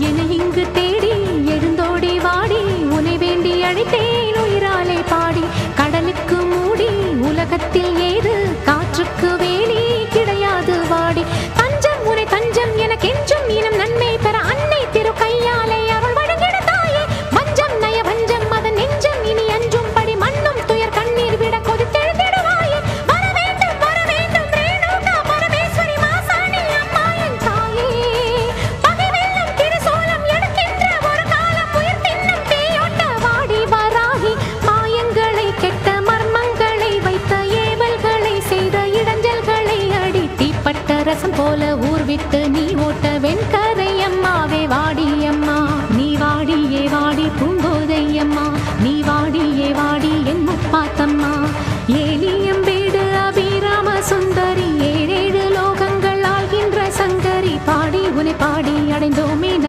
என்னை இங்கு தேடி எழுந்தோடி வாடி உன்னை வேண்டி அழைத்தேன் உயிராலே பாடி கடலுக்கு மூடி உலகத்தில் ஏது காற்றுக்கு வேலி கிடையாது வாடி தஞ்சம் உனை தஞ்சம் எனக்கென்றும் இனம் நன்மை பெற அன்னை திரு கையாலே அவள் வழங்கிட தாயே வஞ்சம் நய வஞ்சம் அதன் நெஞ்சம் இனி அஞ்சும் படி மண்ணும் துயர் கண்ணீர் விட கொதித்தெழுந்திடுவாயே வர வேண்டும் ரேணுகா பரமேஸ்வரி மாசாணி அம்மா என் தாயே பகை வெல்லும் திருசூலம் எடுக்கின்ற ஒரு காலம் உயிர் தின்னும் தீயோட்ட வாடி வராகி மாயங்களை கெட்ட மர்மங்களை வைத்த ஏவல்களை செய்த இடைஞ்சல்களை அடி தீப்பட்ட ரசம் போல ஊர் விட்டு நீ ஓட்ட வெண்க